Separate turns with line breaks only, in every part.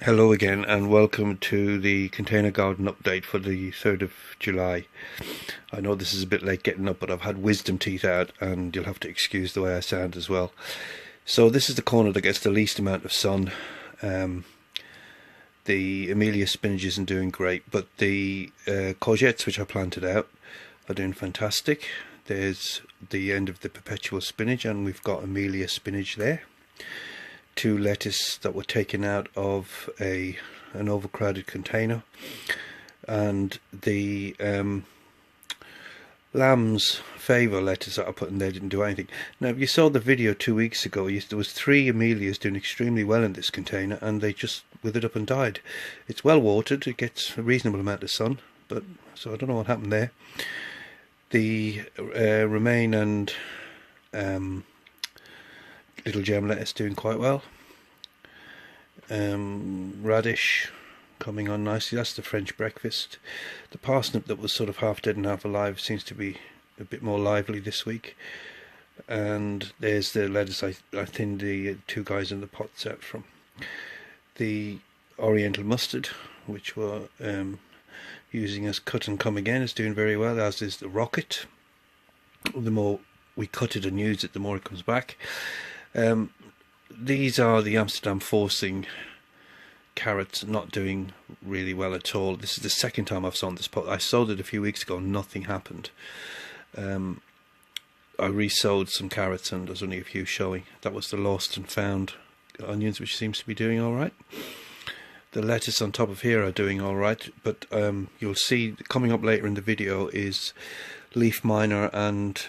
Hello again and welcome to the container garden update for the 3rd of July. I know this is a bit late getting up, but I've had wisdom teeth out and you'll have to excuse the way I sound as well. So this is the corner that gets the least amount of sun. The Amelia spinach isn't doing great, but the courgettes which I planted out are doing fantastic. There's the end of the perpetual spinach and we've got Amelia spinach there. Two lettuce that were taken out of an overcrowded container, and the lamb's favour lettuce that I put in there didn't do anything. Now, if you saw the video 2 weeks ago, there was 3 Amelias doing extremely well in this container, and they just withered up and died. It's well watered; it gets a reasonable amount of sun, but so I don't know what happened there. The romaine and little gem lettuce doing quite well. Radish coming on nicely. That's the French breakfast. The parsnip that was sort of half dead and half alive seems to be a bit more lively this week. And there's the lettuce I thinned the 2 guys in the pots out from. The oriental mustard, which we're using as cut and come again, is doing very well, as is the rocket. The more we cut it and use it, the more it comes back. These are the Amsterdam forcing carrots, not doing really well at all. This is the second time I've sown this pot. I sowed it a few weeks ago, nothing happened. I re-sowed some carrots and there's only a few showing. That was the lost and found onions, which seems to be doing alright. The lettuce on top of here are doing alright, but you'll see coming up later in the video is leaf miner and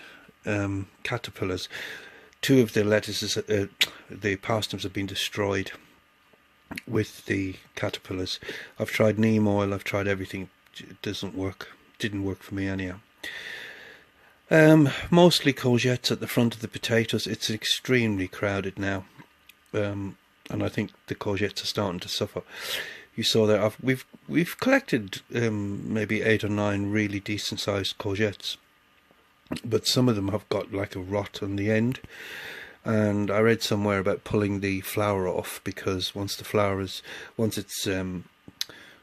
caterpillars. 2 of the lettuces, the parsnips, have been destroyed with the caterpillars. I've tried neem oil, I've tried everything. It doesn't work. Didn't work for me anyhow. Mostly courgettes at the front of the potatoes. It's extremely crowded now, and I think the courgettes are starting to suffer. You saw that we've collected maybe 8 or 9 really decent sized courgettes. But some of them have got like a rot on the end, and I read somewhere about pulling the flower off, because once it's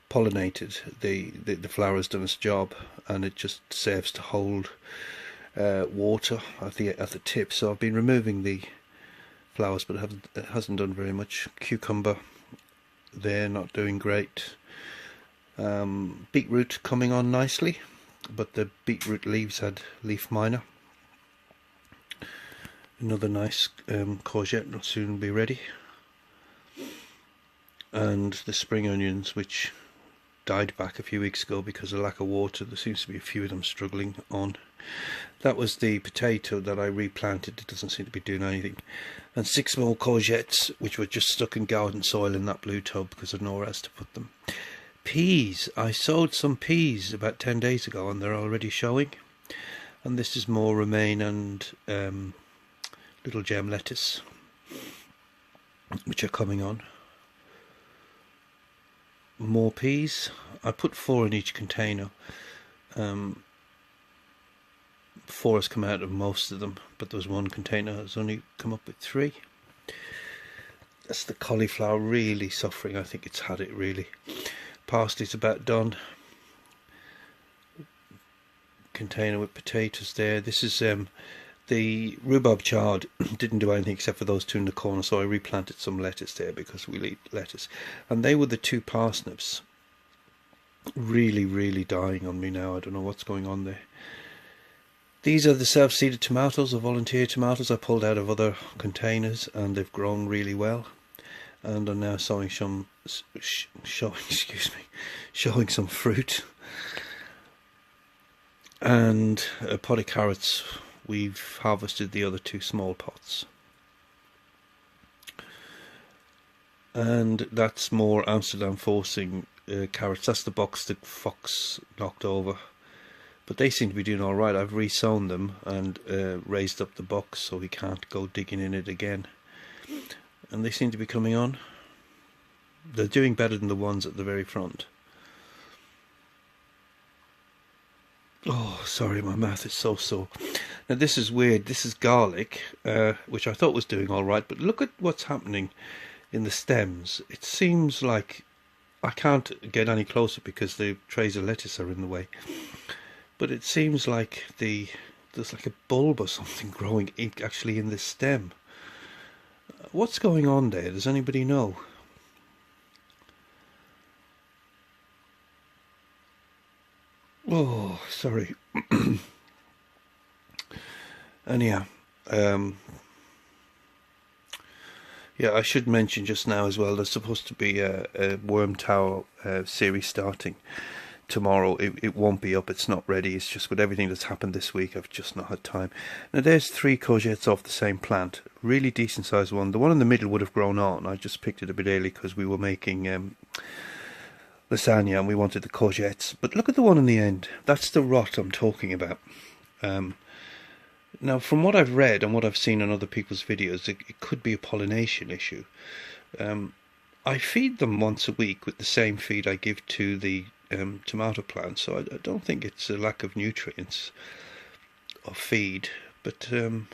pollinated, the flower has done its job, and it just serves to hold water at the tip. So I've been removing the flowers, but it hasn't done very much. Cucumber, they're not doing great. Beetroot coming on nicely, but the beetroot leaves had leaf miner. Another nice courgette will soon be ready. And the spring onions, which died back a few weeks ago because of lack of water. There seems to be a few of them struggling on. That was the potato that I replanted. It doesn't seem to be doing anything. And 6 small courgettes, which were just stuck in garden soil in that blue tub because I've nowhere else to put them. Peas. I sowed some peas about 10 days ago and they're already showing. And this is more romaine and little gem lettuce, which are coming on. More peas. I put 4 in each container. 4 has come out of most of them, but there was 1 container that's only come up with 3. That's the cauliflower really suffering. I think it's had it really. Parsley's about done. Container with potatoes there. This is the rhubarb chard. Didn't do anything except for those 2 in the corner, so I replanted some lettuce there because we'll eat lettuce. And they were the 2 parsnips. Really dying on me now. I don't know what's going on there. These are the self-seeded tomatoes, or volunteer tomatoes I pulled out of other containers, and they've grown really well. And I'm now showing some fruit. And a pot of carrots. We've harvested the other 2 small pots. And that's more Amsterdam forcing carrots. That's the box the fox knocked over. But they seem to be doing alright. I've re-sown them and raised up the box so he can't go digging in it again. And they seem to be coming on. They're doing better than the ones at the very front. Oh, sorry, my mouth is so sore. Now this is weird. This is garlic, which I thought was doing alright, but look at what's happening. in the stems. It seems like I can't get any closer because the trays of lettuce are in the way, but it seems like there's like a bulb or something growing actually in the stem. What's going on there? Does anybody know? Oh, sorry. Anyhow, yeah, I should mention just now as well, there's supposed to be a worm tower series starting tomorrow. It won't be up, it's not ready, it's just with everything that's happened this week, I've just not had time. Now there's 3 courgettes off the same plant, really decent sized one. The one in the middle would have grown on, I just picked it a bit early because we were making lasagna and we wanted the courgettes. But look at the one in the end, that's the rot I'm talking about. Now, from what I've read and what I've seen on other people's videos, it could be a pollination issue. I feed them once a week with the same feed I give to the tomato plants, so I don't think it's a lack of nutrients or feed. But and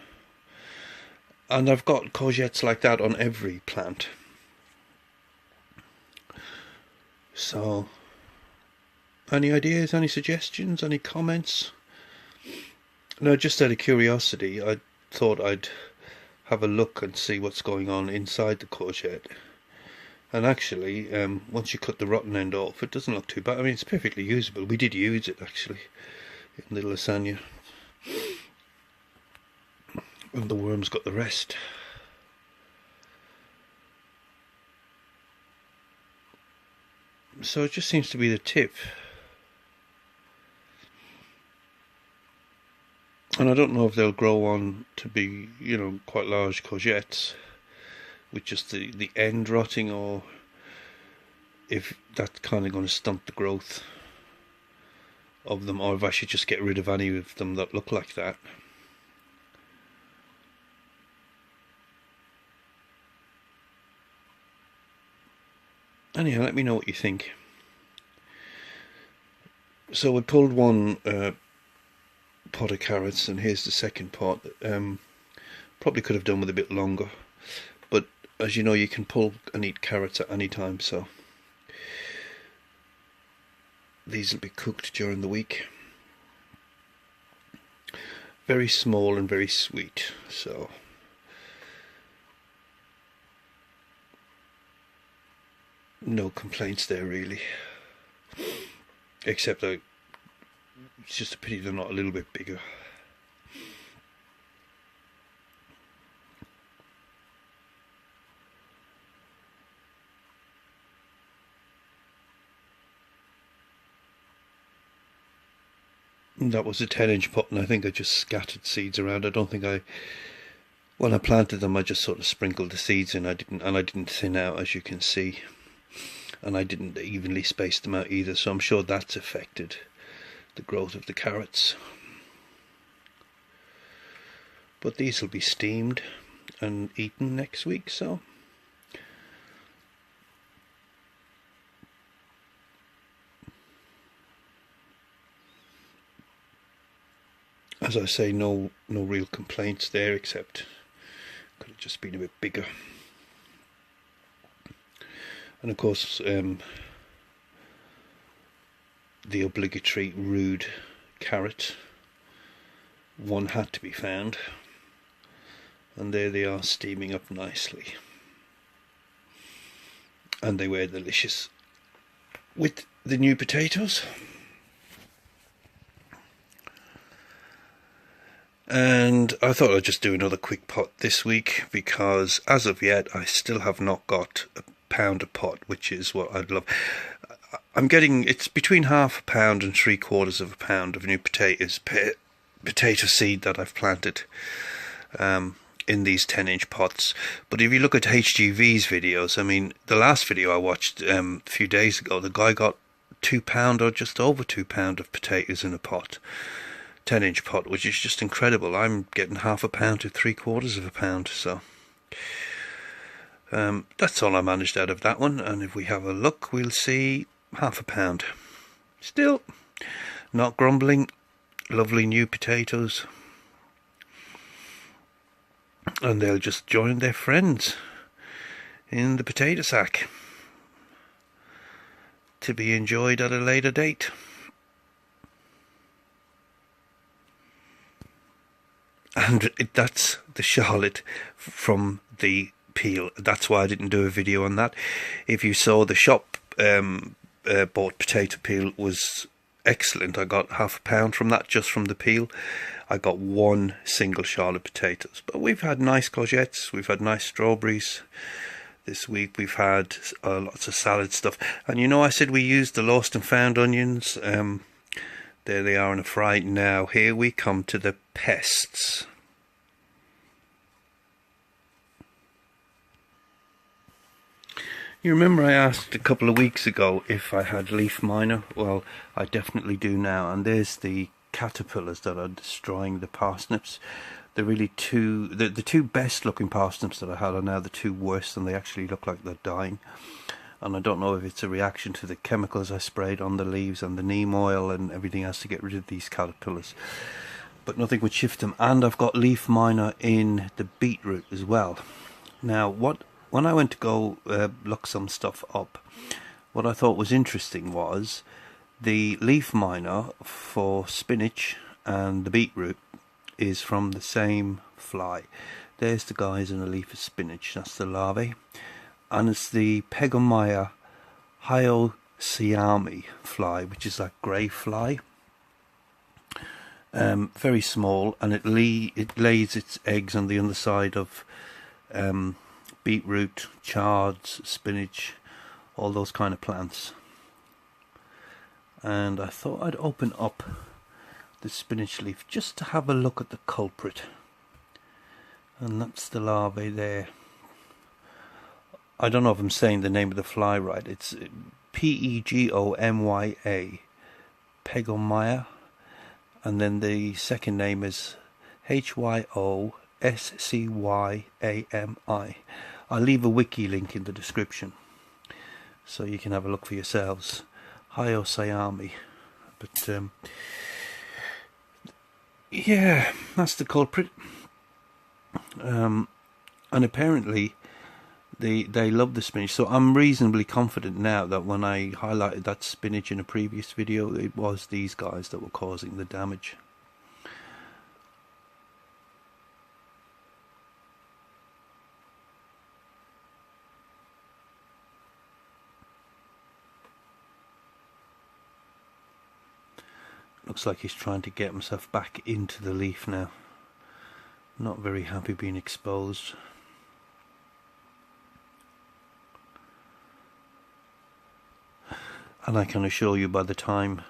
I've got courgettes like that on every plant. So, any ideas, any suggestions, any comments? No, just out of curiosity, I thought I'd have a look and see what's going on inside the courgette. And actually, once you cut the rotten end off, it doesn't look too bad. I mean, it's perfectly usable. We did use it, actually, in the lasagna. And the worms got the rest. So it just seems to be the tip. And I don't know if they'll grow on to be, you know, quite large courgettes with just the end rotting, or if that's kind of going to stunt the growth of them, or if I should just get rid of any of them that look like that. Anyhow, let me know what you think. So we pulled one pot of carrots, and here's the second pot. Probably could have done with a bit longer, but as you know, you can pull and eat carrots at any time, so these will be cooked during the week. Very small and very sweet, so no complaints there really, except that it's just a pity they're not a little bit bigger. That was a 10-inch pot, and I think I just scattered seeds around. I don't think when I planted them, I just sort of sprinkled the seeds in. I didn't thin out, as you can see, and I didn't evenly space them out either. So I'm sure that's affected the growth of the carrots. But these will be steamed and eaten next week, so as I say, no real complaints there, except could have just been a bit bigger. And of course, the obligatory rude carrot, one had to be found, and there they are, steaming up nicely, and they were delicious with the new potatoes. And I thought I'd just do another quick pot this week, because as of yet I still have not got a pound a pot, which is what I'd love. I'm getting, it's between half a pound and 3/4 of a pound of new potatoes, potato seed that I've planted in these 10-inch pots. But if you look at HGV's videos, I mean, the last video I watched a few days ago, the guy got £2 or just over £2 of potatoes in a pot, 10-inch pot, which is just incredible. I'm getting half a pound to 3/4 of a pound, so that's all I managed out of that one. And if we have a look, we'll see half a pound. Still not grumbling. Lovely new potatoes, and they'll just join their friends in the potato sack to be enjoyed at a later date. And that's the Charlotte from the peel. That's why I didn't do a video on that. If you saw the shop bought potato peel was excellent. I got £1/2 from that, just from the peel. I got one single Charlotte potatoes. But we've had nice courgettes, we've had nice strawberries this week, we've had lots of salad stuff. And you know, I said we used the lost and found onions. There they are in a fry. Now here we come to the pests. You remember I asked a couple of weeks ago if I had leaf miner? Well, I definitely do now. And there's the caterpillars that are destroying the parsnips. The two best looking parsnips that I had are now the two worst, and they actually look like they're dying. And I don't know if it's a reaction to the chemicals I sprayed on the leaves and the neem oil and everything else to get rid of these caterpillars. But nothing would shift them. And I've got leaf miner in the beetroot as well. Now, when I went to go look some stuff up, what I thought was interesting was the leaf miner for spinach and the beetroot is from the same fly. There's the guys in a leaf of spinach, that's the larvae. And it's the Pegomya Hyoscyami fly, which is that grey fly. Very small, and it lays its eggs on the underside of beetroot, chards, spinach, all those kind of plants. And I thought I'd open up the spinach leaf just to have a look at the culprit. And that's the larvae there. I don't know if I'm saying the name of the fly right. It's Pegomya, Pegomya, and then the second name is Hyoscyami. I'll leave a wiki link in the description so you can have a look for yourselves. Hyoscyami. But yeah, that's the culprit. And apparently they love the spinach, so I'm reasonably confident now that when I highlighted that spinach in a previous video, it was these guys that were causing the damage. Looks like he's trying to get himself back into the leaf now. Not very happy being exposed. And I can assure you, by the time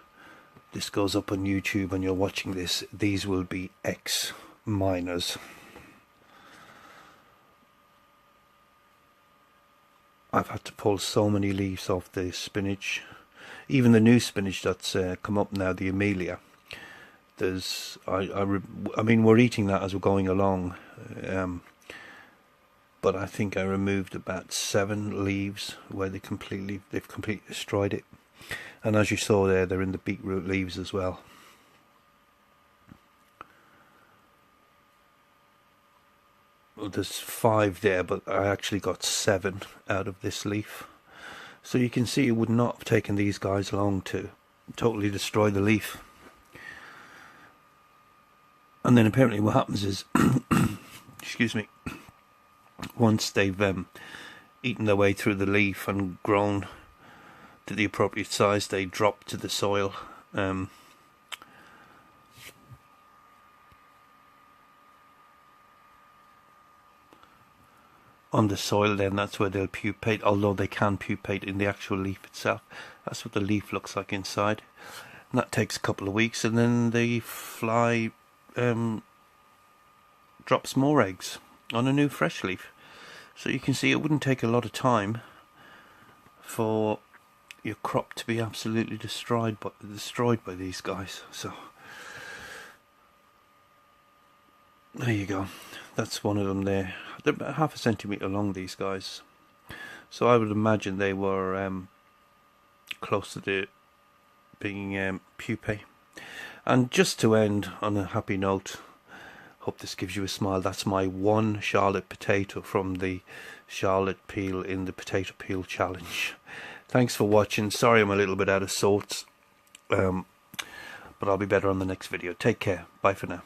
this goes up on YouTube and you're watching this, these will be ex-miners. I've had to pull so many leaves off the spinach. Even the new spinach that's come up now, the Amelia. There's, I mean, we're eating that as we're going along. But I think I removed about 7 leaves where they've completely destroyed it. And as you saw there, they're in the beetroot leaves as well. Well, there's 5 there, but I actually got 7 out of this leaf. So you can see it would not have taken these guys long to totally destroy the leaf. And then apparently what happens is, excuse me, once they've eaten their way through the leaf and grown to the appropriate size, they drop to the soil. On the soil, then that's where they'll pupate, although they can pupate in the actual leaf itself. That's what the leaf looks like inside. And that takes a couple of weeks, and then the fly drops more eggs on a new fresh leaf. So you can see it wouldn't take a lot of time for your crop to be absolutely destroyed by these guys. So there you go. That's one of them there. They're about 1/2 centimetre long, these guys. So I would imagine they were close to the being pupae. And just to end on a happy note, Hope this gives you a smile. That's my one Charlotte potato from the Charlotte peel in the potato peel challenge. Thanks for watching. Sorry I'm a little bit out of sorts, but I'll be better on the next video. Take care. Bye for now.